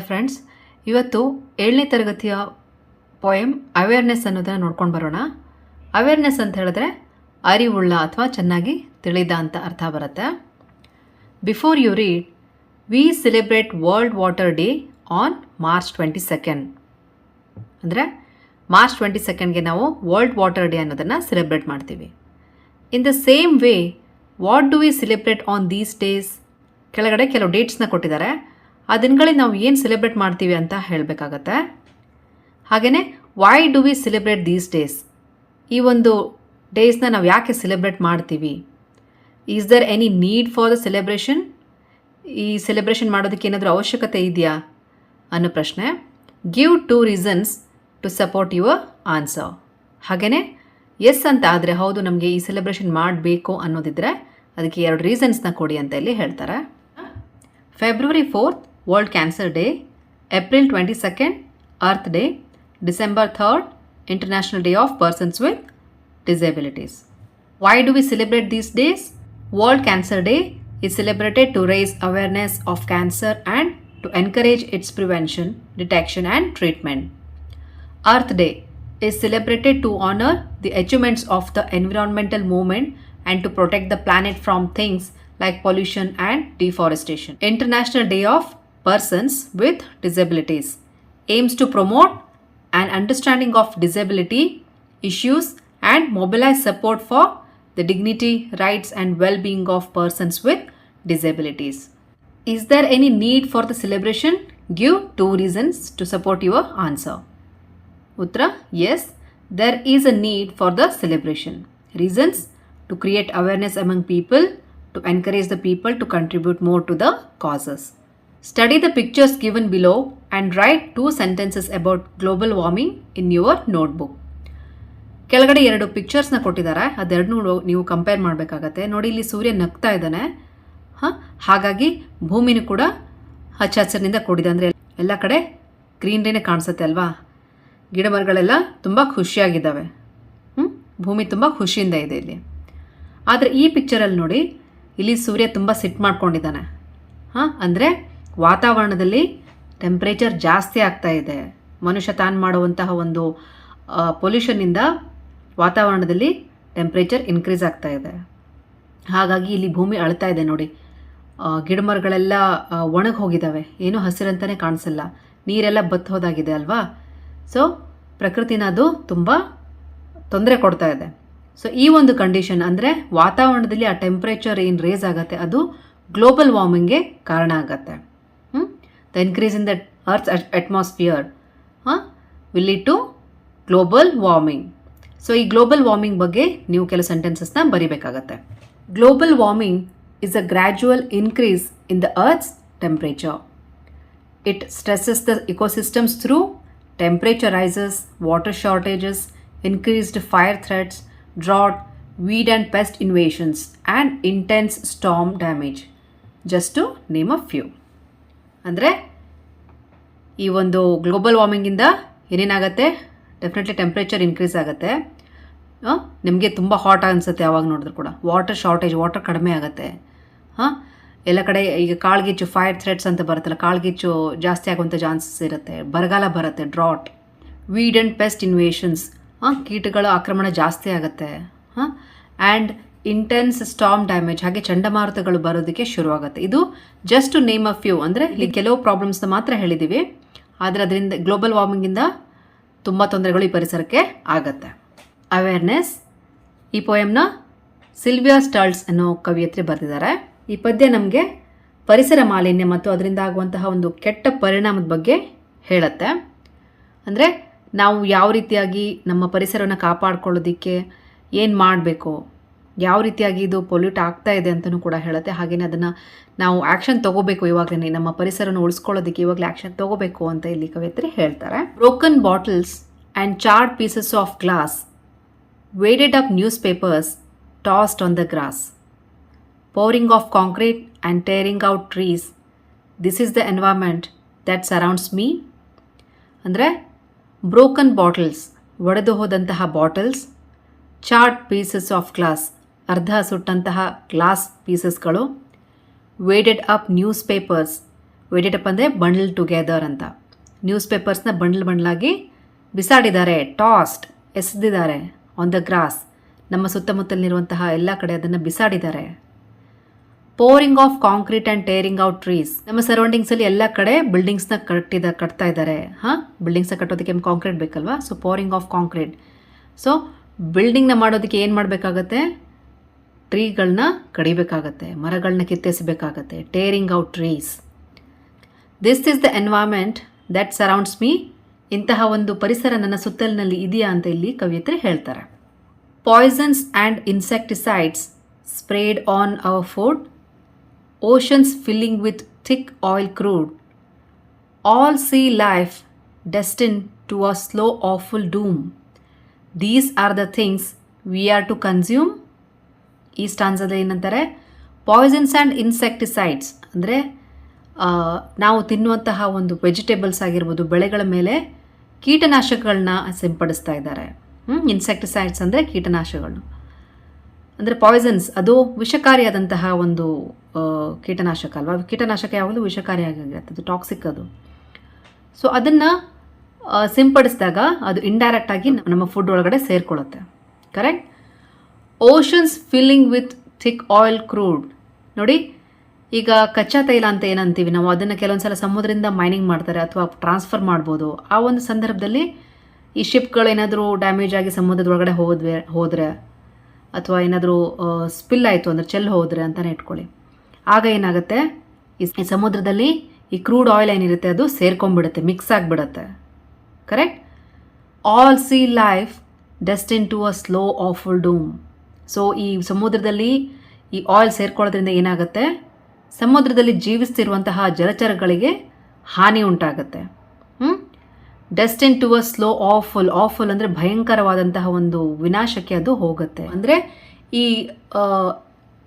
Friends, ಇವತ್ತು 7ನೇ ತರಗತಿಯ poem awareness ಅನ್ನೋದನ್ನು ನೋಡ್ಕೊಂಡು ಬರೋಣ. ಅವೇರ್ನೆಸ್ ಅಂತ ಹೇಳಿದ್ರೆ ಅರಿವುಳ್ಳ ಅಥವಾ ಚೆನ್ನಾಗಿ ತಿಳಿದ ಅಂತ ಅರ್ಥ ಬರುತ್ತೆ. Before you read, we celebrate world water day on March 22. ಅಂದರೆ ಮಾರ್ಚ್ 22ಗೆ ನಾವು ವರ್ಲ್ಡ್ ವಾಟರ್ ಡೇ ಅನ್ನೋದನ್ನು ಸೆಲೆಬ್ರೇಟ್ ಮಾಡ್ತೀವಿ. In the same way, what do we celebrate on these days? ಕೆಳಗಡೆ ಕೆಲವು ಡೇಟ್ಸ್ನ ಕೊಟ್ಟಿದ್ದಾರೆ. ಆ ದಿನಗಳಲ್ಲಿ ನಾವು ಏನು ಸೆಲೆಬ್ರೇಟ್ ಮಾಡ್ತೀವಿ ಅಂತ ಹೇಳಬೇಕಾಗತ್ತೆ. ಹಾಗೆಯೇ why do we celebrate these days? ಈ ಒಂದು ಡೇಸ್ನ ನಾವು ಯಾಕೆ ಸೆಲೆಬ್ರೇಟ್ ಮಾಡ್ತೀವಿ? Is there any need for the celebration? ಈ ಸೆಲೆಬ್ರೇಷನ್ ಮಾಡೋದಕ್ಕೆ ಏನಾದರೂ ಅವಶ್ಯಕತೆ ಇದೆಯಾ ಅನ್ನೋ ಪ್ರಶ್ನೆ. Give 2 reasons to support your answer. ಹಾಗೆಯೇ ಎಸ್ ಅಂತ ಆದರೆ ಹೌದು ನಮಗೆ ಈ ಸೆಲೆಬ್ರೇಷನ್ ಮಾಡಬೇಕು ಅನ್ನೋದಿದ್ರೆ ಅದಕ್ಕೆ 2 ರೀಸನ್ಸ್ನ ಕೊಡಿ ಅಂತ ಇಲ್ಲಿ ಹೇಳ್ತಾರೆ. February 4th World Cancer Day, April 22nd Earth Day, December 3rd International Day of Persons with Disabilities. Why do we celebrate these days? World Cancer Day is celebrated to raise awareness of cancer and to encourage its prevention, detection and treatment. Earth Day is celebrated to honor the achievements of the environmental movement and to protect the planet from things like pollution and deforestation. International Day of Persons with Disabilities aims to promote an understanding of disability issues and mobilize support for the dignity, rights and well-being of persons with disabilities. Is there any need for the celebration? Give 2 reasons to support your answer. Uttara: yes, there is a need for the celebration. Reasons: to create awareness among people, to encourage the people to contribute more to the causes. Study the pictures given below and write 2 sentences about global warming in your notebook. ಕೆಳಗಡೆ 2 ಪಿಕ್ಚರ್ಸ್ನ ಕೊಟ್ಟಿದ್ದಾರೆ. ಅದೆರಡನ್ನೂ ನೀವು compare ಮಾಡಬೇಕಾಗತ್ತೆ. ನೋಡಿ, ಇಲ್ಲಿ ಸೂರ್ಯ ನಗ್ತಾ ಇದ್ದಾನೆ. ಹಾಗಾಗಿ ಭೂಮಿನೂ ಕೂಡ ಹಚ್ಚ ಹಸಿರಿನಿಂದ ಕೂಡಿದೆ. ಅಂದರೆ ಎಲ್ಲ ಕಡೆ ಗ್ರೀನ್ರಿನೇ ಕಾಣಿಸುತ್ತೆ ಅಲ್ವಾ? ಗಿಡ ಮರಗಳೆಲ್ಲ ತುಂಬ ಖುಷಿಯಾಗಿದ್ದಾವೆ. ಭೂಮಿ ತುಂಬ ಖುಷಿಯಿಂದ ಇದೆ ಇಲ್ಲಿ. ಆದರೆ ಈ ಪಿಕ್ಚರಲ್ಲಿ ನೋಡಿ, ಇಲ್ಲಿ ಸೂರ್ಯ ತುಂಬ ಸಿಟ್ಟು ಮಾಡ್ಕೊಂಡಿದ್ದಾನೆ. ಅಂದರೆ ವಾತಾವರಣದಲ್ಲಿ ಟೆಂಪ್ರೇಚರ್ ಜಾಸ್ತಿ ಆಗ್ತಾ ಇದೆ. ಮನುಷ್ಯ ತಾನು ಮಾಡುವಂತಹ ಒಂದು ಪೊಲ್ಯೂಷನ್ನಿಂದ ವಾತಾವರಣದಲ್ಲಿ ಟೆಂಪ್ರೇಚರ್ ಇನ್ಕ್ರೀಸ್ ಆಗ್ತಾ ಇದೆ. ಹಾಗಾಗಿ ಇಲ್ಲಿ ಭೂಮಿ ಅಳ್ತಾ ಇದೆ ನೋಡಿ. ಗಿಡ ಮರಗಳೆಲ್ಲ ಒಣಗಿ ಹೋಗಿದ್ದಾವೆ, ಏನೂ ಹಸಿರಂತಲೇ ಕಾಣಿಸಲ್ಲ, ನೀರೆಲ್ಲ ಬತ್ತು ಹೋದಾಗಿದೆ ಅಲ್ವಾ? ಸೊ ಪ್ರಕೃತಿನ ಅದು ತುಂಬ ತೊಂದರೆ ಕೊಡ್ತಾ ಇದೆ. ಸೊ ಈ ಒಂದು ಕಂಡೀಷನ್ ಅಂದರೆ ವಾತಾವರಣದಲ್ಲಿ ಆ ಟೆಂಪ್ರೇಚರ್ ಏನು ರೇಸ್ ಆಗುತ್ತೆ ಅದು ಗ್ಲೋಬಲ್ ವಾರ್ಮಿಂಗ್ಗೆ ಕಾರಣ ಆಗುತ್ತೆ. The increase in the earth atmosphere will lead to global warming. So ಈ ಗ್ಲೋಬಲ್ ವಾರ್ಮಿಂಗ್ ಬಗ್ಗೆ ನೀವು ಕೆಲವು ಸೆಂಟೆನ್ಸಸ್ನ ಬರಿಬೇಕಾಗತ್ತೆ. Global warming is a gradual increase in the earth's temperature. It stresses the ecosystems through temperature rises, water shortages, increased fire threats, drought, weed and pest invasions, and intense storm damage. Just to name a few. ಅಂದರೆ ಈ ಒಂದು global ವಾರ್ಮಿಂಗಿಂದ ಏನೇನಾಗುತ್ತೆ? Definitely temperature increase ಆಗುತ್ತೆ. ನಿಮಗೆ ತುಂಬ hot ಅನಿಸುತ್ತೆ ಯಾವಾಗ ನೋಡಿದ್ರು ಕೂಡ. ವಾಟರ್ ಶಾರ್ಟೇಜ್, ವಾಟರ್ ಕಡಿಮೆ ಆಗುತ್ತೆ. ಎಲ್ಲ ಕಡೆ ಈಗ ಕಾಳ್ಗಿಚ್ಚು, ಫೈರ್ ಥ್ರೆಟ್ಸ್ ಅಂತ ಬರುತ್ತಲ್ಲ, ಕಾಳ್ಗಿಚ್ಚು ಜಾಸ್ತಿ ಆಗುವಂಥ ಚಾನ್ಸಸ್ ಇರುತ್ತೆ. ಬರಗಾಲ ಬರುತ್ತೆ, drought. Weed and pest invasions, ಕೀಟಗಳ ಆಕ್ರಮಣ ಜಾಸ್ತಿ ಆಗುತ್ತೆ. ಆ್ಯಂಡ್ ಇಂಟೆನ್ಸ್ ಸ್ಟಾರ್ಮ್ ಡ್ಯಾಮೇಜ್, ಹಾಗೆ ಚಂಡಮಾರುತಗಳು ಬರೋದಕ್ಕೆ ಶುರುವಾಗುತ್ತೆ. ಇದು just to name a few. ಅಂದರೆ ಇಲ್ಲಿ ಕೆಲವು ಪ್ರಾಬ್ಲಮ್ಸ್ನ ಮಾತ್ರ ಹೇಳಿದ್ದೀವಿ, ಆದರೆ ಅದರಿಂದ ಗ್ಲೋಬಲ್ ವಾರ್ಮಿಂಗಿಂದ ತುಂಬ ತೊಂದರೆಗಳು ಈ ಪರಿಸರಕ್ಕೆ ಆಗುತ್ತೆ. ಅವೇರ್ನೆಸ್. ಈ ಪೋಯಮ್ನ ಸಿಲ್ವಿಯಾ ಸ್ಟಾಲ್ಟ್ಸ್ ಅನ್ನೋ ಕವಿಯತ್ರಿ ಬರೆದಿದ್ದಾರೆ. ಈ ಪದ್ಯ ನಮಗೆ ಪರಿಸರ ಮಾಲಿನ್ಯ ಮತ್ತು ಅದರಿಂದ ಆಗುವಂತಹ ಒಂದು ಕೆಟ್ಟ ಪರಿಣಾಮದ ಬಗ್ಗೆ ಹೇಳುತ್ತೆ. ಅಂದರೆ ನಾವು ಯಾವ ರೀತಿಯಾಗಿ ನಮ್ಮ ಪರಿಸರವನ್ನು ಕಾಪಾಡ್ಕೊಳ್ಳೋದಕ್ಕೆ ಏನು ಮಾಡಬೇಕು, ಯಾವ ರೀತಿಯಾಗಿ ಇದು ಪೊಲ್ಯೂಟ್ ಆಗ್ತಾ ಇದೆ ಅಂತಲೂ ಕೂಡ ಹೇಳುತ್ತೆ. ಹಾಗೆಯೇ ಅದನ್ನು ನಾವು ಆ್ಯಕ್ಷನ್ ತೊಗೋಬೇಕು, ಇವಾಗಲೇ ನಮ್ಮ ಪರಿಸರವನ್ನು ಉಳಿಸ್ಕೊಳ್ಳೋದಕ್ಕೆ ಇವಾಗಲೇ ಆ್ಯಕ್ಷನ್ ತೊಗೋಬೇಕು ಅಂತ ಇಲ್ಲಿ ಕವಿಯತ್ರಿ ಹೇಳ್ತಾರೆ. Broken bottles and charred pieces of glass, wadded up newspapers tossed on the grass, pouring of concrete and tearing out trees. This is the environment that surrounds me. ಅಂದರೆ ಬ್ರೋಕನ್ ಬಾಟಲ್ಸ್, ಒಡೆದು ಹೋದಂತಹ bottles, charred pieces of glass, ಅರ್ಧ ಸುಟ್ಟಂತಹ glass ಪೀಸಸ್ಗಳು, wadded up newspapers, wadded ಅಂದರೆ bundle together ಅಂತ. ನ್ಯೂಸ್ ಪೇಪರ್ಸ್ನ ಬಂಡ್ಲಾಗಿ ಬಿಸಾಡಿದ್ದಾರೆ, ಟಾಸ್ಡ್ ಎಸೆದಿದ್ದಾರೆ ಆನ್ ದ ಗ್ರಾಸ್. ನಮ್ಮ ಸುತ್ತಮುತ್ತಲಿರುವಂತಹ ಎಲ್ಲ ಕಡೆ ಅದನ್ನು ಬಿಸಾಡಿದ್ದಾರೆ. Pouring of concrete and tearing out trees. ನಮ್ಮ ಸರೌಂಡಿಂಗ್ಸಲ್ಲಿ ಎಲ್ಲ ಕಡೆ ಬಿಲ್ಡಿಂಗ್ಸ್ನ ಕಟ್ತಾ ಇದ್ದಾರೆ. ಬಿಲ್ಡಿಂಗ್ಸ್ನ ಕಟ್ಟೋದಕ್ಕೆ ಕಾಂಕ್ರೀಟ್ ಬೇಕಲ್ವಾ, so pouring of concrete. So ಬಿಲ್ಡಿಂಗ್ನ ಮಾಡೋದಕ್ಕೆ ಏನು ಮಾಡಬೇಕಾಗತ್ತೆ, ಟ್ರೀಗಳನ್ನ ಕಡಿಬೇಕಾಗತ್ತೆ, ಮರಗಳನ್ನ ಕಿತ್ತೆಸಬೇಕಾಗತ್ತೆ. Tearing out trees. This is the environment that surrounds me. ಇಂತಹ ಒಂದು ಪರಿಸರ ನನ್ನ ಸುತ್ತಲಿನಲ್ಲಿ ಇದೆಯಾ ಅಂತ ಇಲ್ಲಿ ಕವಿಯತ್ರಿ ಹೇಳ್ತಾರೆ. Poisson's and insecticides spread on hour food, oceans filling with thick oil crude, all sea life destined to a slow awful doom. These are the things we are to consume. ಈ ಸ್ಟಾನ್ಸದಲ್ಲಿ ಏನಂತಾರೆ, ಪಾಯ್ಸನ್ಸ್ ಆ್ಯಂಡ್ ಇನ್ಸೆಕ್ಟಿಸೈಡ್ಸ್ ಅಂದರೆ ನಾವು ತಿನ್ನುವಂತಹ ಒಂದು vegetables ಆಗಿರ್ಬೋದು, ಬೆಳೆಗಳ ಮೇಲೆ ಕೀಟನಾಶಕಗಳನ್ನ ಸಿಂಪಡಿಸ್ತಾ ಇದ್ದಾರೆ. ಇನ್ಸೆಕ್ಟಿಸೈಡ್ಸ್ ಅಂದರೆ ಕೀಟನಾಶಕಗಳು, ಅಂದರೆ ಪಾಯ್ಸನ್ಸ್ ಅದು ವಿಷಕಾರಿಯಾದಂತಹ ಒಂದು ಕೀಟನಾಶಕ ಅಲ್ವಾ. ಕೀಟನಾಶಕ ಯಾವಾಗಲೂ ವಿಷಕಾರಿಯಾಗಿರುತ್ತೆ, ಅದು ಟಾಕ್ಸಿಕ್ ಅದು. ಸೊ ಅದನ್ನು ಸಿಂಪಡಿಸಿದಾಗ ಅದು ಇಂಡೈರೆಕ್ಟಾಗಿ ನಮ್ಮ ಫುಡ್ ಒಳಗಡೆ ಸೇರಿಕೊಳ್ಳುತ್ತೆ. Correct. Oceans filling with thick oil crude. ನೋಡಿ, ಈಗ ಕಚ್ಚಾ ತೈಲ ಅಂತ ಏನಂತೀವಿ ನಾವು, ಅದನ್ನು ಕೆಲವೊಂದು ಸಲ ಸಮುದ್ರದಿಂದ ಮೈನಿಂಗ್ ಮಾಡ್ತಾರೆ ಅಥವಾ ಟ್ರಾನ್ಸ್ಫರ್ ಮಾಡ್ಬೋದು. ಆ ಒಂದು ಸಂದರ್ಭದಲ್ಲಿ ಈ ಶಿಪ್ಗಳೇನಾದರೂ ಡ್ಯಾಮೇಜ್ ಆಗಿ ಸಮುದ್ರದ ಒಳಗಡೆ ಹೋದರೆ ಅಥವಾ ಏನಾದರೂ ಸ್ಪಿಲ್ ಆಯಿತು ಅಂದರೆ ಚೆಲ್ಲಿ ಹೋದರೆ ಅಂತಲೇ ಇಟ್ಕೊಳ್ಳಿ, ಆಗ ಏನಾಗುತ್ತೆ, ಈ ಸಮುದ್ರದಲ್ಲಿ ಈ ಕ್ರೂಡ್ ಆಯಿಲ್ ಏನಿರುತ್ತೆ ಅದು ಸೇರ್ಕೊಂಡ್ಬಿಡುತ್ತೆ, ಮಿಕ್ಸ್ ಆಗಿಬಿಡುತ್ತೆ. Correct. All sea life destined to a slow awful doom. So ಈ ಸಮುದ್ರದಲ್ಲಿ ಈ ಆಯಿಲ್ ಸೇರ್ಕೊಳ್ಳೋದ್ರಿಂದ ಏನಾಗುತ್ತೆ, ಸಮುದ್ರದಲ್ಲಿ ಜೀವಿಸ್ತಿರುವಂತಹ ಜಲಚರಗಳಿಗೆ ಹಾನಿ ಉಂಟಾಗುತ್ತೆ. Destined to a slow awful. Awful ಅಂದರೆ ಭಯಂಕರವಾದಂತಹ ಒಂದು ವಿನಾಶಕ್ಕೆ ಅದು ಹೋಗುತ್ತೆ. ಅಂದರೆ ಈ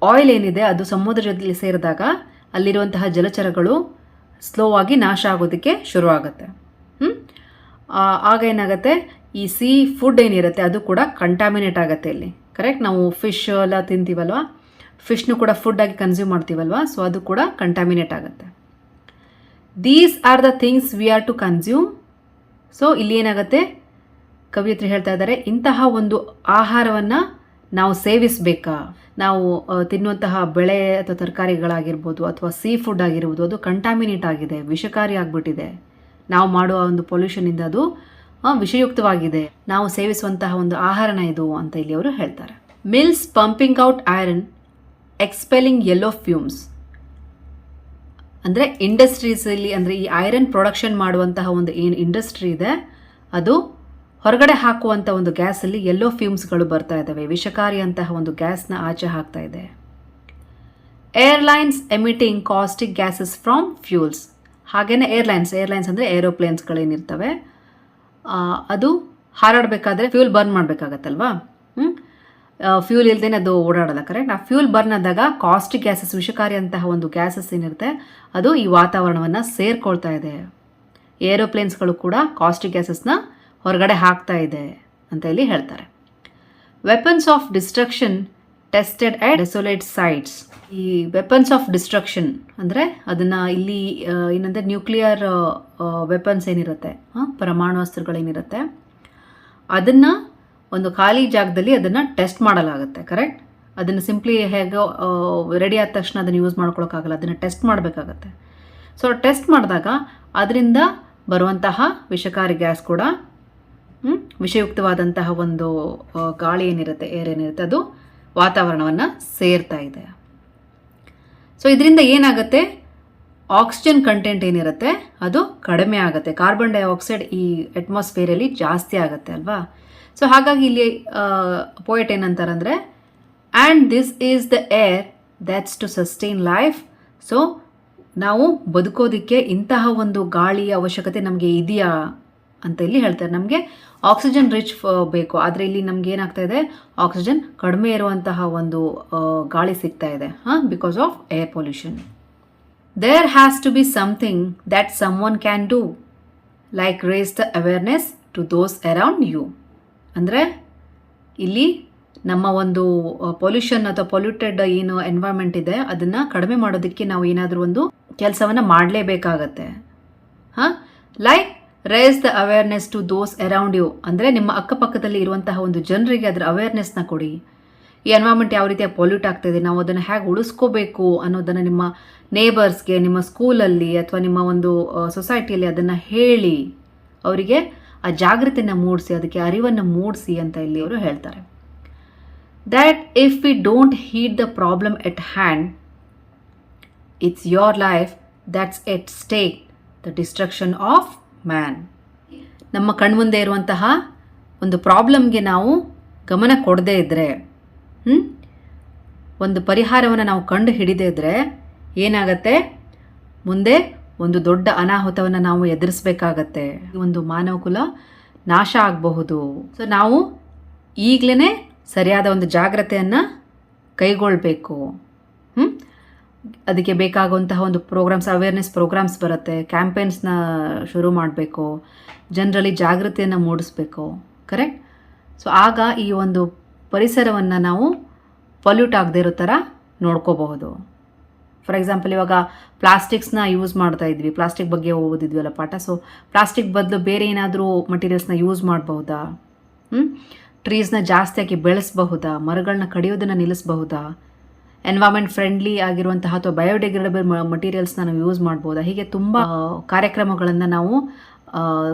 ಆಯಿಲ್ ಏನಿದೆ ಅದು ಸಮುದ್ರದಲ್ಲಿ ಸೇರಿದಾಗ ಅಲ್ಲಿರುವಂತಹ ಜಲಚರಗಳು ಸ್ಲೋ ಆಗಿ ನಾಶ ಆಗೋದಕ್ಕೆ ಶುರುವಾಗುತ್ತೆ. ಆಗ ಏನಾಗುತ್ತೆ, ಈ ಸೀ ಫುಡ್ ಏನಿರುತ್ತೆ ಅದು ಕೂಡ ಕಂಟಾಮಿನೇಟ್ ಆಗುತ್ತೆ ಇಲ್ಲಿ. ಕರೆಕ್ಟ್. ನಾವು ಫಿಶ್ ಎಲ್ಲ ತಿಂತೀವಲ್ವ, ಫಿಶ್ನು ಕೂಡ ಫುಡ್ಡಾಗಿ ಕನ್ಸ್ಯೂಮ್ ಮಾಡ್ತೀವಲ್ವ, ಸೊ ಅದು ಕೂಡ ಕಂಟಾಮಿನೇಟ್ ಆಗುತ್ತೆ. These are the things we are to consume. So ಇಲ್ಲಿ ಏನಾಗುತ್ತೆ, ಕವಿಯತ್ರಿ ಹೇಳ್ತಾ ಇದ್ದಾರೆ, ಇಂತಹ ಒಂದು ಆಹಾರವನ್ನು ನಾವು ಸೇವಿಸಬೇಕಾ, ನಾವು ತಿನ್ನುವಂತಹ ಬೆಳೆ ಅಥವಾ ತರಕಾರಿಗಳಾಗಿರ್ಬೋದು ಅಥವಾ ಸೀ ಫುಡ್ ಆಗಿರ್ಬೋದು ಅದು ಕಂಟಾಮಿನೇಟ್ ಆಗಿದೆ, ವಿಷಕಾರಿ ಆಗಿಬಿಟ್ಟಿದೆ, ನಾವು ಮಾಡುವ ಒಂದು ಪೊಲ್ಯೂಷನಿಂದ ಅದು ವಿಷಯುಕ್ತವಾಗಿದೆ, ನಾವು ಸೇವಿಸುವಂತಹ ಒಂದು ಆಹಾರನ ಇದು ಅಂತ ಇಲ್ಲಿ ಅವರು ಹೇಳ್ತಾರೆ. Mills pumping out iron expelling yellow fumes. ಅಂದರೆ ಇಂಡಸ್ಟ್ರೀಸಲ್ಲಿ, ಅಂದರೆ ಈ ಐರನ್ ಪ್ರೊಡಕ್ಷನ್ ಮಾಡುವಂತಹ ಒಂದು ಏನು ಇಂಡಸ್ಟ್ರಿ ಇದೆ ಅದು ಹೊರಗಡೆ ಹಾಕುವಂಥ ಒಂದು ಗ್ಯಾಸಲ್ಲಿ ಯೆಲ್ಲೋ ಫ್ಯೂಮ್ಸ್ಗಳು ಬರ್ತಾ ಇದ್ದಾವೆ, ವಿಷಕಾರಿಯಂತಹ ಒಂದು ಗ್ಯಾಸ್ನ ಆಚೆ ಹಾಕ್ತಾ ಇದೆ. Airlines emitting caustic gases from fuels. ಹಾಗೆಯೇ ಏರ್ಲೈನ್ಸ್ ಅಂದರೆ ಏರೋಪ್ಲೇನ್ಸ್ಗಳೇನಿರ್ತವೆ ಅದು ಹಾರಾಡಬೇಕಾದ್ರೆ ಫ್ಯೂಲ್ ಬರ್ನ್ ಮಾಡಬೇಕಾಗತ್ತಲ್ವಾ. ಫ್ಯೂಲ್ ಇಲ್ಲದೇ ಅದು ಓಡಾಡೋಲ್ಲ. ಕರೆಕ್ಟ್. ಆ ಫ್ಯೂಲ್ ಬರ್ನ್ ಆದಾಗ ಕಾಸ್ಟಿಕ್ ಗ್ಯಾಸಸ್, ವಿಷಕಾರಿ ಅಂತಹ ಒಂದು ಗ್ಯಾಸಸ್ ಏನಿರುತ್ತೆ ಅದು ಈ ವಾತಾವರಣವನ್ನು ಸೇರ್ಕೊಳ್ತಾ ಇದೆ. ಏರೋಪ್ಲೇನ್ಸ್ಗಳು ಕೂಡ ಕಾಸ್ಟಿಕ್ ಗ್ಯಾಸಸ್ನ ಹೊರಗಡೆ ಹಾಕ್ತಾ ಇದೆ ಅಂತ ಇಲ್ಲಿ ಹೇಳ್ತಾರೆ. Weapons of destruction tested at desolate sites. ಈ ವೆಪನ್ಸ್ ಆಫ್ ಡಿಸ್ಟ್ರಕ್ಷನ್ ಅಂದರೆ ಅದನ್ನು ಇಲ್ಲಿ ಏನಂದರೆ ನ್ಯೂಕ್ಲಿಯರ್ ವೆಪನ್ಸ್ ಏನಿರುತ್ತೆ, ಪರಮಾಣು ಅಸ್ತ್ರಗಳೇನಿರುತ್ತೆ ಅದನ್ನು ಒಂದು ಖಾಲಿ ಜಾಗದಲ್ಲಿ ಅದನ್ನು ಟೆಸ್ಟ್ ಮಾಡಲಾಗುತ್ತೆ. ಕರೆಕ್ಟ್. ಅದನ್ನು ಸಿಂಪ್ಲಿ ಹೇಗೋ ರೆಡಿ ಆದ ತಕ್ಷಣ ಅದನ್ನು ಯೂಸ್ ಮಾಡ್ಕೊಳಕ್ಕಾಗಲ್ಲ, ಅದನ್ನು ಟೆಸ್ಟ್ ಮಾಡಬೇಕಾಗತ್ತೆ. ಸೊ ಟೆಸ್ಟ್ ಮಾಡಿದಾಗ ಅದರಿಂದ ಬರುವಂತಹ ವಿಷಕಾರಿ ಗ್ಯಾಸ್ ಕೂಡ ವಿಷಯುಕ್ತವಾದಂತಹ ಒಂದು ಗಾಳಿ ಏನಿರುತ್ತೆ, ಏರ್ ಏನಿರುತ್ತೆ ಅದು ವಾತಾವರಣವನ್ನು ಸೇರ್ತಾ ಇದೆ. ಸೊ ಇದರಿಂದ ಏನಾಗುತ್ತೆ, ಆಕ್ಸಿಜನ್ ಕಂಟೆಂಟ್ ಏನಿರುತ್ತೆ ಅದು ಕಡಿಮೆ ಆಗುತ್ತೆ, ಕಾರ್ಬನ್ ಡೈಆಕ್ಸೈಡ್ ಈ ಅಟ್ಮಾಸ್ಫಿಯರಲ್ಲಿ ಜಾಸ್ತಿ ಆಗುತ್ತೆ ಅಲ್ವಾ. ಸೊ ಹಾಗಾಗಿ ಇಲ್ಲಿ ಪೋಯೆಟ್ ಏನಂತಾರಂದರೆ, and this is the air that's to sustain life. So ನಾವು ಬದುಕೋದಕ್ಕೆ ಇಂತಹ ಒಂದು ಗಾಳಿಯ ಅವಶ್ಯಕತೆ ನಮಗೆ ಇದೆಯಾ ಅಂತ ಇಲ್ಲಿ ಹೇಳ್ತಾರೆ. ನಮಗೆ ಆಕ್ಸಿಜನ್ ರಿಚ್ ಬೇಕು, ಆದರೆ ಇಲ್ಲಿ ನಮ್ಗೆ ಏನಾಗ್ತಾ ಇದೆ, ಆಕ್ಸಿಜನ್ ಕಡಿಮೆ ಇರುವಂತಹ ಒಂದು ಗಾಳಿ ಸಿಗ್ತಾ ಇದೆ, because of air pollution. There has to be something that someone can do, like raise the awareness to those around you. ಅಂದರೆ ಇಲ್ಲಿ ನಮ್ಮ ಒಂದು ಪೊಲ್ಯೂಷನ್ ಅಥವಾ ಪೊಲ್ಯೂಟೆಡ್ ಏನು ಎನ್ವೈರ್ಮೆಂಟ್ ಇದೆ ಅದನ್ನು ಕಡಿಮೆ ಮಾಡೋದಕ್ಕೆ ನಾವು ಏನಾದರೂ ಒಂದು ಕೆಲಸವನ್ನು ಮಾಡಲೇಬೇಕಾಗತ್ತೆ. ಹಾಂ, like raise the awareness to those around you, ಅಂದರೆ ನಿಮ್ಮ ಅಕ್ಕಪಕ್ಕದಲ್ಲಿ ಇರುವಂತಹ ಒಂದು ಜನರಿಗೆ ಅದರ ಅವೇರ್ನೆಸ್ನ ಕೊಡಿ. ಈ ಎನ್ವೈರ್ಮೆಂಟ್ ಯಾವ ರೀತಿಯಾಗಿ ಪೊಲ್ಯೂಟ್ ಆಗ್ತಾಯಿದೆ, ನಾವು ಅದನ್ನು ಹೇಗೆ ಉಳಿಸ್ಕೋಬೇಕು ಅನ್ನೋದನ್ನು ನಿಮ್ಮ ನೇಬರ್ಸ್ಗೆ, ನಿಮ್ಮ ಸ್ಕೂಲಲ್ಲಿ ಅಥವಾ ನಿಮ್ಮ ಒಂದು ಸೊಸೈಟಿಯಲ್ಲಿ ಅದನ್ನು ಹೇಳಿ ಅವರಿಗೆ ಆ ಜಾಗೃತಿಯನ್ನು ಮೂಡಿಸಿ, ಅದಕ್ಕೆ ಅರಿವನ್ನು ಮೂಡಿಸಿ ಅಂತ ಇಲ್ಲಿ ಅವರು ಹೇಳ್ತಾರೆ. That if we don't heed the problem at hand, it's your life that's at stake, the destruction of man. ನಮ್ಮ ಕಣ್ಮುಂದೆ ಇರುವಂತಹ ಒಂದು ಪ್ರಾಬ್ಲಮ್ಗೆ ನಾವು ಗಮನ ಕೊಡದೇ ಇದ್ದರೆ, ಒಂದು ಪರಿಹಾರವನ್ನು ನಾವು ಕಂಡು ಹಿಡಿದೇ ಇದ್ದರೆ ಏನಾಗತ್ತೆ, ಮುಂದೆ ಒಂದು ದೊಡ್ಡ ಅನಾಹುತವನ್ನು ನಾವು ಎದುರಿಸಬೇಕಾಗತ್ತೆ. ಒಂದು ಮಾನವ ಕುಲ ನಾಶ ಆಗಬಹುದು. ಸೊ ನಾವು ಈಗಲೇ ಸರಿಯಾದ ಒಂದು ಜಾಗ್ರತೆಯನ್ನು ಕೈಗೊಳ್ಳಬೇಕು. ಅದಕ್ಕೆ ಬೇಕಾಗುವಂತಹ ಒಂದು ಪ್ರೋಗ್ರಾಮ್ಸ್, ಅವೇರ್ನೆಸ್ ಪ್ರೋಗ್ರಾಮ್ಸ್ ಬರುತ್ತೆ, ಕ್ಯಾಂಪೇನ್ಸ್ನ ಶುರು ಮಾಡಬೇಕು, ಜನರಲ್ಲಿ ಜಾಗೃತಿಯನ್ನು ಮೂಡಿಸ್ಬೇಕು. ಕರೆಕ್ಟ್. ಸೊ ಆಗ ಈ ಒಂದು ಪರಿಸರವನ್ನು ನಾವು ಪೊಲ್ಯೂಟ್ ಆಗದೆ ಇರೋ ಥರ ನೋಡ್ಕೋಬಹುದು. ಫಾರ್ ಎಕ್ಸಾಂಪಲ್, ಇವಾಗ ಪ್ಲಾಸ್ಟಿಕ್ಸ್ನ ಯೂಸ್ ಮಾಡ್ತಾ ಇದ್ವಿ, ಪ್ಲಾಸ್ಟಿಕ್ ಬಗ್ಗೆ ಓದಿದ್ವಲ್ಲ ಪಾಠ. ಸೊ ಪ್ಲಾಸ್ಟಿಕ್ ಬದಲು ಬೇರೆ ಏನಾದರೂ ಮಟೀರಿಯಲ್ಸ್ನ ಯೂಸ್ ಮಾಡಬಹುದಾ? ಟ್ರೀಸ್ನ ಜಾಸ್ತಿಯಾಗಿ ಬೆಳೆಸಬಹುದಾ? ಮರಗಳನ್ನ ಕಡಿಯೋದನ್ನು ನಿಲ್ಲಿಸಬಹುದಾ? ಎನ್ವೈರ್ಮೆಂಟ್ ಫ್ರೆಂಡ್ಲಿ ಆಗಿರುವಂತಹ ಅಥವಾ ಬಯೋಡಿಗ್ರೇಡಬಲ್ ಮಟೀರಿಯಲ್ಸ್ನ ನಾವು ಯೂಸ್ ಮಾಡ್ಬೋದಾ? ಹೀಗೆ ತುಂಬ ಕಾರ್ಯಕ್ರಮಗಳನ್ನು ನಾವು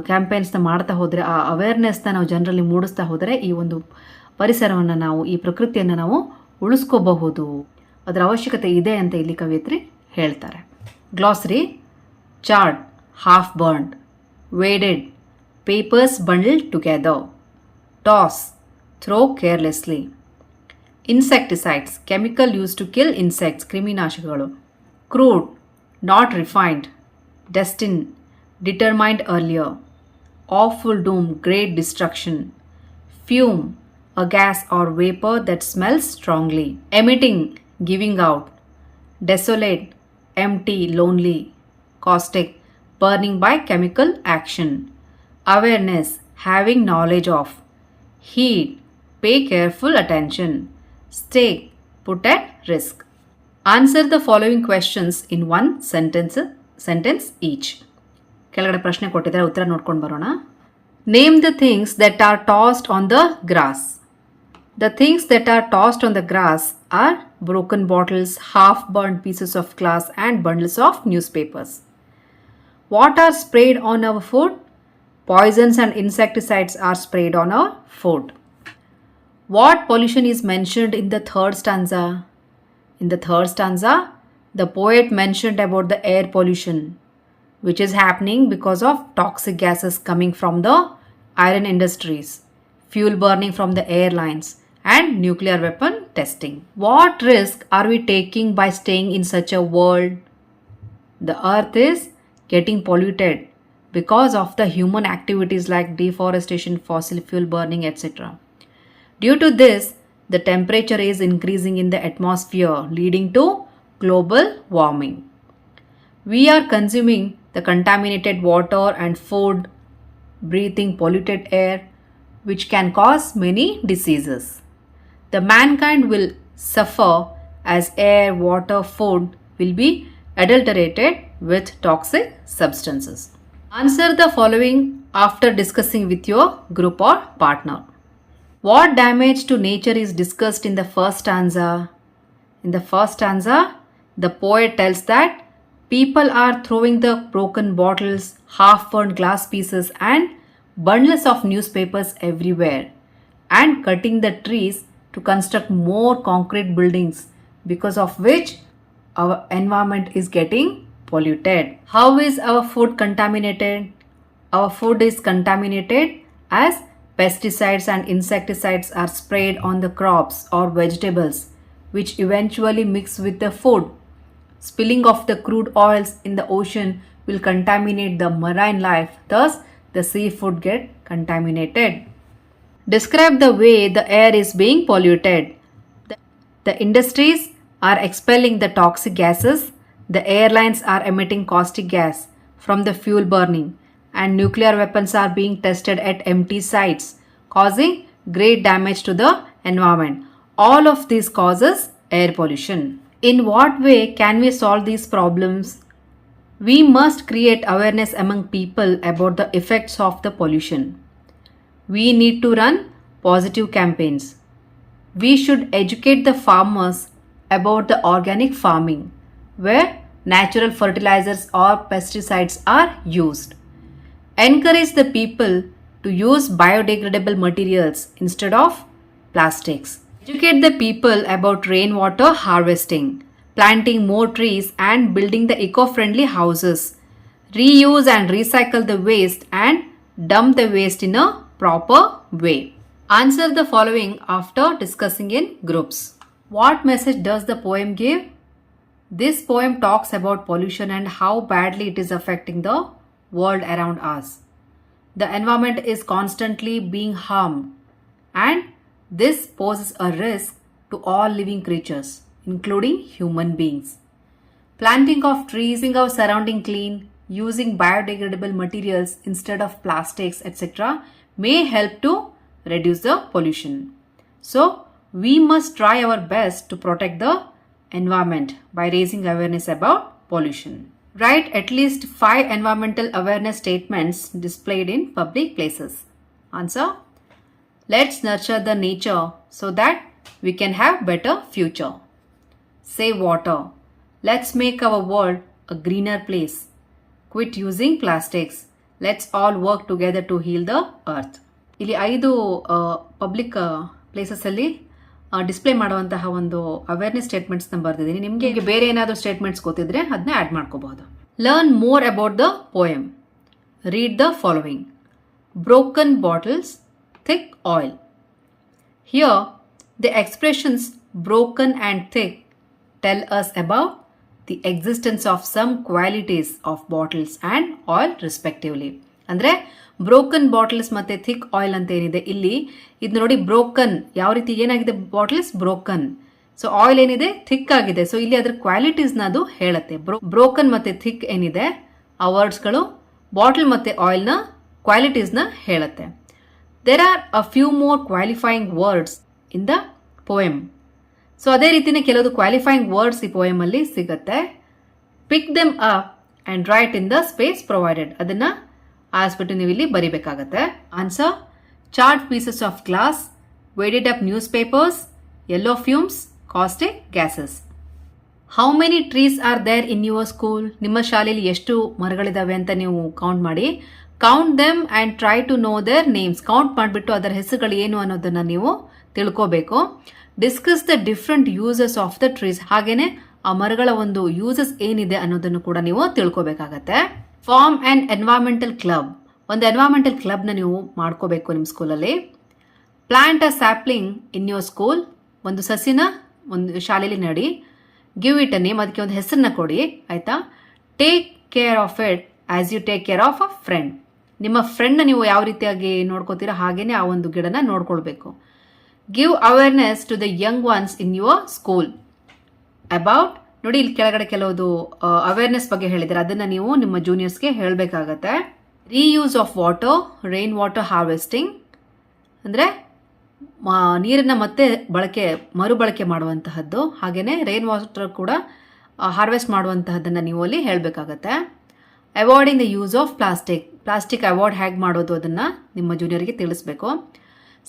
ಕ್ಯಾಂಪೇನ್ಸ್ನ ಮಾಡ್ತಾ ಹೋದರೆ, ಆ ಅವೇರ್ನೆಸ್ನ ನಾವು ಜನರಲ್ಲಿ ಮೂಡಿಸ್ತಾ ಹೋದರೆ ಈ ಒಂದು ಪರಿಸರವನ್ನು ನಾವು, ಈ ಪ್ರಕೃತಿಯನ್ನು ನಾವು ಉಳಿಸ್ಕೋಬಹುದು. ಅದರ ಅವಶ್ಯಕತೆ ಇದೆ ಅಂತ ಇಲ್ಲಿ ಕವಿಯತ್ರಿ ಹೇಳ್ತಾರೆ. Glossary: charred, half burned, wadded, papers bundled together, toss, throw carelessly. Insecticides, chemical used to kill insects, ಕ್ರಿಮಿನಾಶಕಗಳು. Crude, not refined, destined, determined earlier. Awful doom, great destruction. Fume, a gas or vapor that smells strongly. Emitting, giving out. Desolate, empty, lonely. Caustic, burning by chemical action. Awareness, having knowledge of. Heed, pay careful attention. Stay, put at risk. Answer the following questions in one sentence each. ಕೆಳಗಡೆ ಪ್ರಶ್ನೆ ಕೊಟ್ಟಿದ್ದಾರೆ, ಉತ್ತರ ನೋಡ್ಕೊಂಡು ಬರೋಣ. Name the things that are tossed on the grass. The things that are tossed on the grass are broken bottles, half-burned pieces of glass, and bundles of newspapers. What are sprayed on our food? Poisons and insecticides are sprayed on our food. What pollution is mentioned in the third stanza? In the third stanza, the poet mentioned about the air pollution, which is happening because of toxic gases coming from the iron industries, fuel burning from the airlines, and nuclear weapon testing. What risk are we taking by staying in such a world? The earth is getting polluted because of the human activities like deforestation, fossil fuel burning, etc. Due to this, the temperature is increasing in the atmosphere, leading to global warming. We are consuming the contaminated water and food, breathing polluted air, which can cause many diseases. The mankind will suffer as air, water, food will be adulterated with toxic substances. Answer the following after discussing with your group or partner. What damage to nature is discussed in the first stanza? In the first stanza, the poet tells that people are throwing the broken bottles, half-burned glass pieces, and bundles of newspapers everywhere, and cutting the trees to construct more concrete buildings, because of which our environment is getting polluted. How is our food contaminated? Our food is contaminated as pesticides and insecticides are sprayed on the crops or vegetables, which eventually mix with the food. Spilling of the crude oils in the ocean will contaminate the marine life, thus the seafood get contaminated. Describe the way the air is being polluted. The industries are expelling the toxic gases, the airlines are emitting caustic gas from the fuel burning, and nuclear weapons are being tested at empty sites, causing great damage to the environment. All of these causes air pollution. In what way can we solve these problems? We must create awareness among people about the effects of the pollution. We need to run positive campaigns. We should educate the farmers about the organic farming, where natural fertilizers or pesticides are used. Encourage the people to use biodegradable materials instead of plastics. Educate the people about rainwater harvesting, planting more trees and building the eco-friendly houses. Reuse and recycle the waste and dump the waste in a proper way. Answer the following after discussing in groups. What message does the poem give? This poem talks about pollution and how badly it is affecting the world around us. The environment is constantly being harmed, and this poses a risk to all living creatures, including human beings. Planting of trees, keeping our surrounding clean, using biodegradable materials instead of plastics, etc., may help to reduce the pollution. So, we must try our best to protect the environment by raising awareness about pollution. Write at least 5 environmental awareness statements displayed in public places. Answer: let's nurture the nature so that we can have better future. Save water. Let's make our world a greener place. Quit using plastics. Let's all work together to heal the earth. ಇಲ್ಲಿ 5 public ಪ್ಲೇಸಸ್ಸಲ್ಲಿ display ಮಾಡುವಂತಹ ಒಂದು awareness ಸ್ಟೇಟ್ಮೆಂಟ್ಸ್ನ ಬರೆದಿದ್ದೀನಿ. ನಿಮಗೆ ಈಗ ಬೇರೆ ಏನಾದರೂ statements ಗೊತ್ತಿದ್ರೆ ಅದನ್ನ ಆ್ಯಡ್ ಮಾಡ್ಕೋಬಹುದು. Learn more about the poem. Read the following. Broken bottles, thick oil. Here, the expressions broken and thick tell us about the existence of some qualities of bottles and oil respectively. ಅಂದರೆ broken bottles ಮತ್ತು thick oil ಅಂತ ಏನಿದೆ ಇಲ್ಲಿ, ಇದು ನೋಡಿ broken ಯಾವ ರೀತಿ ಏನಾಗಿದೆ, ಬಾಟಲ್ಸ್ ಬ್ರೋಕನ್. ಸೊ ಆಯಿಲ್ ಏನಿದೆ ಥಿಕ್ ಆಗಿದೆ. ಸೊ ಇಲ್ಲಿ ಅದರ ಕ್ವಾಲಿಟೀಸ್ನ ಅದು ಹೇಳುತ್ತೆ. ಬ್ರೋಕನ್ ಮತ್ತು ಥಿಕ್ ಏನಿದೆ ಆ ವರ್ಡ್ಸ್ಗಳು ಬಾಟಲ್ ಮತ್ತು ಆಯಿಲ್ನ ಕ್ವಾಲಿಟೀಸ್ನ ಹೇಳುತ್ತೆ. There are a few more qualifying words in the poem. So ಅದೇ ರೀತಿನೇ ಕೆಲವು ಕ್ವಾಲಿಫೈಯಿಂಗ್ ವರ್ಡ್ಸ್ ಈ ಪೋಯಮ್ ಅಲ್ಲಿ ಸಿಗುತ್ತೆ. Pick them up and write in the space provided. ಅದನ್ನ ಆಸ್ಬಿಟ್ಟು ನೀವು ಇಲ್ಲಿ ಬರಿಬೇಕಾಗತ್ತೆ. Answer: charred pieces of glass, wadded up newspapers, yellow fumes, caustic gases. How many trees are there in your school? ನಿಮ್ಮ ಶಾಲೆಯಲ್ಲಿ ಎಷ್ಟು ಮರಗಳಿದಾವೆ ಅಂತ ನೀವು ಕೌಂಟ್ ಮಾಡಿ. Count them and try to know their names. Count ಮಾಡಿಬಿಟ್ಟು ಅದರ ಹೆಸರುಗಳು ಏನು ಅನ್ನೋದನ್ನು ನೀವು ತಿಳ್ಕೋಬೇಕು. Discuss the different uses of the trees. ಹಾಗೇನೆ ಆ ಮರಗಳ ಒಂದು ಯೂಸಸ್ ಏನಿದೆ ಅನ್ನೋದನ್ನು ಕೂಡ ನೀವು ತಿಳ್ಕೋಬೇಕಾಗತ್ತೆ. Form and environmental club. ಒಂದು ಎನ್ವೈರನ್ಮೆಂಟಲ್ ಕ್ಲಬ್ನ ನೀವು ಮಾಡ್ಕೋಬೇಕು ನಿಮ್ಮ ಸ್ಕೂಲಲ್ಲಿ. Plant a sapling in your school. ಒಂದು ಸಸಿನ ಒಂದು ಶಾಲೆಯಲ್ಲಿ ನಡಿ. Give it a name. ಅದಕ್ಕೆ ಒಂದು ಹೆಸರನ್ನ ಕೊಡಿ, ಆಯ್ತಾ. Take care of it as you take care of a friend. ನಿಮ್ಮ ಫ್ರೆಂಡ್ನ ನೀವು ಯಾವ ರೀತಿಯಾಗಿ ನೋಡ್ಕೋತೀರಾ ಹಾಗೇನೆ ಆ ಒಂದು ಗಿಡನ ನೋಡ್ಕೊಳ್ಬೇಕು. Give awareness to the young ones in your school about. ನೋಡಿ ಇಲ್ಲಿ ಕೆಳಗಡೆ ಕೆಲವುದು ಅವೇರ್ನೆಸ್ ಬಗ್ಗೆ ಹೇಳಿದ್ದಾರೆ, ಅದನ್ನ ನೀವು ನಿಮ್ಮ ಜೂನಿಯರ್ಸ್ಗೆ ಹೇಳಬೇಕಾಗತ್ತೆ. Reuse of water, rain water harvesting ಅಂದರೆ ನೀರನ್ನ ಮತ್ತೆ ಮರುಬಳಕೆ ಮಾಡುವಂತಹದ್ದು. ಹಾಗೇನೆ ರೈನ್ ವಾಟರ್ ಕೂಡ ಹಾರ್ವೆಸ್ಟ್ ಮಾಡುವಂತಹದ್ದನ್ನು ನೀವು ಅಲ್ಲಿ ಹೇಳಬೇಕಾಗತ್ತೆ. Avoiding the use of plastic avoid ಹೇಗೆ ಮಾಡೋದು ಅದನ್ನು ನಿಮ್ಮ ಜೂನಿಯರ್ಗೆ ತಿಳಿಸ್ಬೇಕು.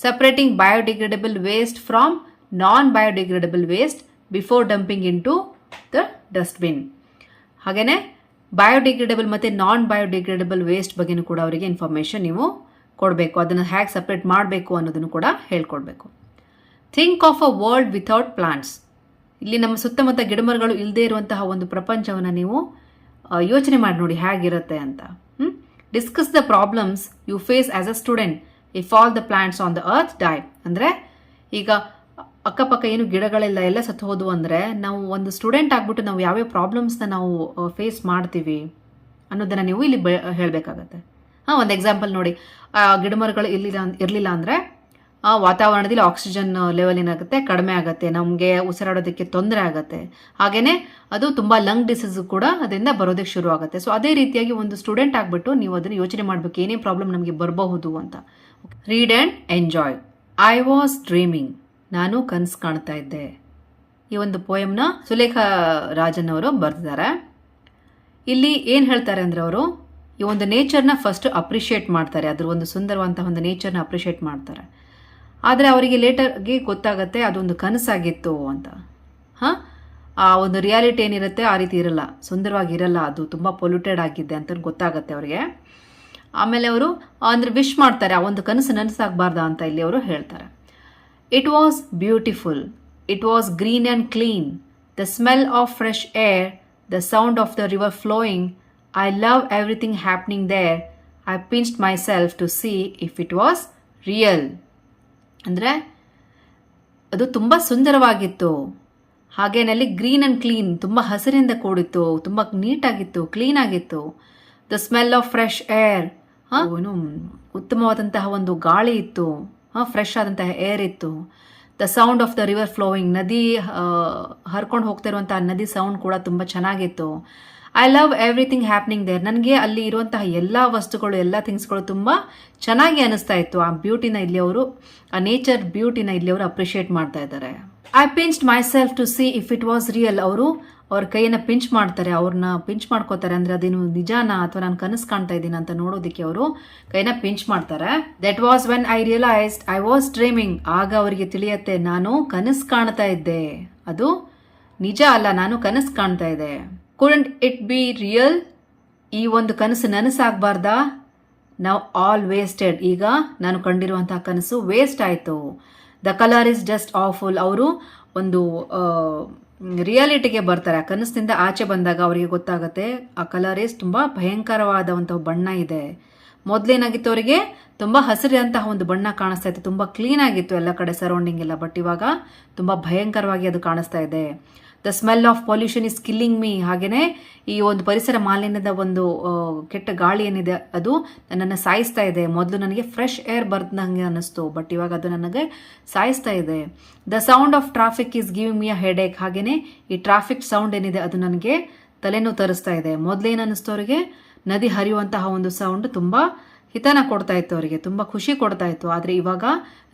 Separating biodegradable waste from non biodegradable waste before dumping into the dustbin. ಹಾಗೆಯೇ ಬಯೋಡಿಗ್ರೇಡಬಲ್ ಮತ್ತು ನಾನ್ ಬಯೋಡಿಗ್ರೇಡಬಲ್ ವೇಸ್ಟ್ ಬಗ್ಗೆನೂ ಕೂಡ ಅವರಿಗೆ ಇನ್ಫಾರ್ಮೇಷನ್ ನೀವು ಕೊಡಬೇಕು. ಅದನ್ನು ಹೇಗೆ ಸಪ್ರೇಟ್ ಮಾಡಬೇಕು ಅನ್ನೋದನ್ನು ಕೂಡ ಹೇಳ್ಕೊಡ್ಬೇಕು. Think of a world without plants. ಇಲ್ಲಿ ನಮ್ಮ ಸುತ್ತಮುತ್ತ ಗಿಡಮರಗಳು ಇಲ್ಲದೆ ಇರುವಂತಹ ಒಂದು ಪ್ರಪಂಚವನ್ನು ನೀವು ಯೋಚನೆ ಮಾಡಿ ನೋಡಿ ಹೇಗಿರುತ್ತೆ ಅಂತ. Discuss the problems you face as a student if all the plants on the earth die. ಅಂದರೆ ಈಗ ಅಕ್ಕಪಕ್ಕ ಏನು ಗಿಡಗಳೆಲ್ಲ ಎಲ್ಲ ಸತ್ತು ಹೋದ್ವು ಅಂದರೆ ನಾವು ಒಂದು ಸ್ಟೂಡೆಂಟ್ ಆಗಿಬಿಟ್ಟು ನಾವು ಯಾವ್ಯಾವ ಪ್ರಾಬ್ಲಮ್ಸ್ನ ನಾವು ಫೇಸ್ ಮಾಡ್ತೀವಿ ಅನ್ನೋದನ್ನು ನೀವು ಇಲ್ಲಿ ಹೇಳಬೇಕಾಗತ್ತೆ. ಒಂದು ಎಕ್ಸಾಂಪಲ್ ನೋಡಿ, ಗಿಡಮರಗಳು ಇರಲಿಲ್ಲ ಅಂದರೆ ವಾತಾವರಣದಲ್ಲಿ ಆಕ್ಸಿಜನ್ ಲೆವೆಲ್ ಏನಾಗುತ್ತೆ, ಕಡಿಮೆ ಆಗುತ್ತೆ, ನಮಗೆ ಉಸಿರಾಡೋದಕ್ಕೆ ತೊಂದರೆ ಆಗುತ್ತೆ. ಹಾಗೆಯೇ ಅದು ತುಂಬ ಲಂಗ್ ಡಿಸೀಸ್ ಕೂಡ ಅದರಿಂದ ಬರೋದಕ್ಕೆ ಶುರು ಆಗುತ್ತೆ. ಸೊ ಅದೇ ರೀತಿಯಾಗಿ ಒಂದು ಸ್ಟೂಡೆಂಟ್ ಆಗಿಬಿಟ್ಟು ನೀವು ಅದನ್ನು ಯೋಚನೆ ಮಾಡಬೇಕು, ಏನೇ ಪ್ರಾಬ್ಲಮ್ ನಮಗೆ ಬರಬಹುದು ಅಂತ. Read and enjoy. I was dreaming. ನಾನು ಕನಸು ಕಾಣ್ತಾ ಇದ್ದೆ. ಈ ಒಂದು ಪೋಯಮ್ನ ಸುಲೇಖಾ ರಾಜನ್ ಅವರು ಬರೆದಿದ್ದಾರೆ. ಇಲ್ಲಿ ಏನು ಹೇಳ್ತಾರೆ ಅಂದರೆ ಅವರು ಈ ಒಂದು ನೇಚರ್ನ ಫಸ್ಟ್ ಅಪ್ರಿಷಿಯೇಟ್ ಮಾಡ್ತಾರೆ, ಅದ್ರ ಒಂದು ಸುಂದರವಂತಹ ಒಂದು ನೇಚರ್ನ ಅಪ್ರಿಷಿಯೇಟ್ ಮಾಡ್ತಾರೆ. ಆದರೆ ಅವರಿಗೆ ಲೇಟರ್ಗೆ ಗೊತ್ತಾಗತ್ತೆ ಅದೊಂದು ಕನಸಾಗಿತ್ತು ಅಂತ. ಆ ಒಂದು ರಿಯಾಲಿಟಿ ಏನಿರುತ್ತೆ ಆ ರೀತಿ ಇರಲ್ಲ, ಸುಂದರವಾಗಿರಲ್ಲ, ಅದು ತುಂಬ ಪೊಲ್ಯೂಟೆಡ್ ಆಗಿದೆ ಅಂತ ಗೊತ್ತಾಗತ್ತೆ ಅವರಿಗೆ. ಆಮೇಲೆ ಅವರು ಅಂದರೆ ವಿಶ್ ಮಾಡ್ತಾರೆ ಆ ಒಂದು ಕನಸು ನನಸಾಗಬಾರ್ದಾ ಅಂತ ಇಲ್ಲಿ ಅವರು ಹೇಳ್ತಾರೆ. It was beautiful, it was green and clean, the smell of fresh air, the sound of the river flowing, I love everything happening there, I pinched myself to see if it was real. ಅಂದರೆ ಅದು ತುಂಬ ಸುಂದರವಾಗಿತ್ತು, ಹಾಗೇನಲ್ಲಿ green and clean, ತುಂಬ ಹಸಿರಿಂದ ಕೂಡಿತ್ತು, ತುಂಬ ನೀಟಾಗಿತ್ತು, ಕ್ಲೀನಾಗಿತ್ತು. The smell of fresh air, ಏನು ಉತ್ತಮವಾದಂತಹ ಒಂದು ಗಾಳಿ ಇತ್ತು, ಫ್ರೆಶ್ ಆದಂತಹ ಏರ್ ಇತ್ತು. The sound of the river flowing, ನದಿ ಹರ್ಕೊಂಡು ಹೋಗ್ತಿರುವಂತಹ ನದಿ ಸೌಂಡ್ ಕೂಡ ತುಂಬ ಚೆನ್ನಾಗಿತ್ತು. I love everything happening there, ನನಗೆ ಅಲ್ಲಿ ಇರುವಂತಹ ಎಲ್ಲ ವಸ್ತುಗಳು, ಎಲ್ಲ ಥಿಂಗ್ಸ್ಗಳು ತುಂಬ ಚೆನ್ನಾಗಿ ಅನಿಸ್ತಾ ಇತ್ತು. ಆ ಬ್ಯೂಟಿನ ಇಲ್ಲಿ ಅವರು, ಆ ನೇಚರ್ ಬ್ಯೂಟಿನ ಇಲ್ಲಿ ಅವರು ಅಪ್ರಿಷಿಯೇಟ್ ಮಾಡ್ತಾ ಇದ್ದಾರೆ. I pinched myself to see if it was real, ಅವರು ಅವ್ರ ಕೈಯನ್ನು ಪಿಂಚ್ ಮಾಡ್ತಾರೆ, ಅವ್ರನ್ನ ಪಿಂಚ್ ಮಾಡ್ಕೋತಾರೆ. ಅಂದರೆ ಅದೇನು ನಿಜಾನ ಅಥವಾ ನಾನು ಕನಸು ಕಾಣ್ತಾ ಇದ್ದೀನಿ ಅಂತ ನೋಡೋದಕ್ಕೆ ಅವರು ಕೈನ ಪಿಂಚ್ ಮಾಡ್ತಾರೆ. That was when I realised I was dreaming, ಆಗ ಅವರಿಗೆ ತಿಳಿಯತ್ತೆ ನಾನು ಕನಸು ಕಾಣ್ತಾ ಇದ್ದೆ, ಅದು ನಿಜ ಅಲ್ಲ, ನಾನು ಕನಸು ಕಾಣ್ತಾ ಇದ್ದೆ. ಕುಡಂಟ್ ಇಟ್ ಬಿ ರಿಯಲ್, ಈ ಒಂದು ಕನಸು ನನಸಾಗಬಾರ್ದಾ? ನಾವು ಆಲ್ ವೇಸ್ಟೆಡ್, ಈಗ ನಾನು ಕಂಡಿರುವಂತಹ ಕನಸು ವೇಸ್ಟ್ ಆಯಿತು. The colour is just awful, ಅವರು ಒಂದು ರಿಯಾಲಿಟಿಗೆ ಬರ್ತಾರೆ. ಆ ಕನಸಿನಿಂದ ಆಚೆ ಬಂದಾಗ ಅವರಿಗೆ ಗೊತ್ತಾಗುತ್ತೆ ಆ ಕಲರ್ ಇಸ್ ತುಂಬ ಭಯಂಕರವಾದಂತಹ ಬಣ್ಣ ಇದೆ. ಮೊದಲೇನಾಗಿತ್ತು ಅವರಿಗೆ ತುಂಬ ಹಸಿರಂತಹ ಒಂದು ಬಣ್ಣ ಕಾಣಿಸ್ತಾ ಇತ್ತು, ತುಂಬ ಕ್ಲೀನ್ ಆಗಿತ್ತು ಎಲ್ಲ ಕಡೆ ಸರೌಂಡಿಂಗ್ ಎಲ್ಲ. ಬಟ್ ಇವಾಗ ತುಂಬ ಭಯಂಕರವಾಗಿ ಅದು ಕಾಣಿಸ್ತಾ ಇದೆ. The smell of pollution is killing me, ಹಾಗೆಯೇ ಈ ಒಂದು ಪರಿಸರ ಮಾಲಿನ್ಯದ ಒಂದು ಕೆಟ್ಟ ಗಾಳಿ ಏನಿದೆ ಅದು ನನ್ನನ್ನು ಸಾಯಿಸ್ತಾ ಇದೆ. ಮೊದಲು ನನಗೆ ಫ್ರೆಶ್ ಏರ್ ಬರ್ದಂಗೆ ಅನ್ನಿಸ್ತು, ಬಟ್ ಇವಾಗ ಅದು ನನಗೆ ಸಾಯಿಸ್ತಾ ಇದೆ. The sound of traffic is giving me a headache, ಹಾಗೆಯೇ ಈ ಟ್ರಾಫಿಕ್ ಸೌಂಡ್ ಏನಿದೆ ಅದು ನನಗೆ ತಲೆನೋವು ತರಿಸ್ತಾ ಇದೆ. ಮೊದಲೇನು ಅನ್ನಿಸ್ತು ಅವರಿಗೆ ನದಿ ಹರಿಯುವಂತಹ ಒಂದು ಸೌಂಡ್ ತುಂಬ ಹಿತನ ಕೊಡ್ತಾ ಇತ್ತು, ಅವರಿಗೆ ತುಂಬ ಖುಷಿ ಕೊಡ್ತಾ ಇತ್ತು. ಆದರೆ ಇವಾಗ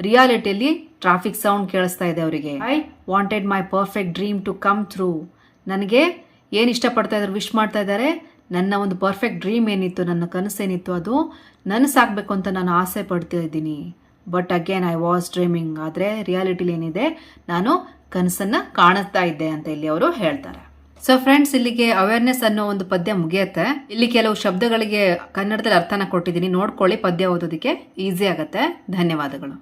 ರಿಯಾಲಿಟಿಯಲ್ಲಿ ಟ್ರಾಫಿಕ್ ಸೌಂಡ್ ಕೇಳಿಸ್ತಾ ಇದೆ ಅವರಿಗೆ. I wanted my perfect dream to come through, ನನಗೆ ಏನು ಇಷ್ಟಪಡ್ತಾ ಇದ್ದಾರೆ, ವಿಶ್ ಮಾಡ್ತಾ ಇದ್ದಾರೆ, ನನ್ನ ಒಂದು ಪರ್ಫೆಕ್ಟ್ ಡ್ರೀಮ್ ಏನಿತ್ತು, ನನ್ನ ಕನಸೇನಿತ್ತು ಅದು ನನಸಾಗಬೇಕು ಅಂತ ನಾನು ಆಸೆ ಪಡ್ತಾ ಇದ್ದೀನಿ. But again I was dreaming, ಆದರೆ ರಿಯಾಲಿಟಿಲಿ ಏನಿದೆ ನಾನು ಕನಸನ್ನು ಕಾಣಿಸ್ತಾ ಇದ್ದೆ ಅಂತ ಇಲ್ಲಿ ಅವರು ಹೇಳ್ತಾರೆ. ಸೊ ಫ್ರೆಂಡ್ಸ್, ಇಲ್ಲಿಗೆ ಅವೇರ್ನೆಸ್ ಅನ್ನೋ ಒಂದು ಪದ್ಯ ಮುಗಿಯುತ್ತೆ. ಇಲ್ಲಿ ಕೆಲವು ಶಬ್ದಗಳಿಗೆ ಕನ್ನಡದಲ್ಲಿ ಅರ್ಥನ ಕೊಟ್ಟಿದ್ದೀನಿ, ನೋಡ್ಕೊಳ್ಳಿ, ಪದ್ಯ ಓದೋದಕ್ಕೆ ಈಸಿ ಆಗುತ್ತೆ. ಧನ್ಯವಾದಗಳು.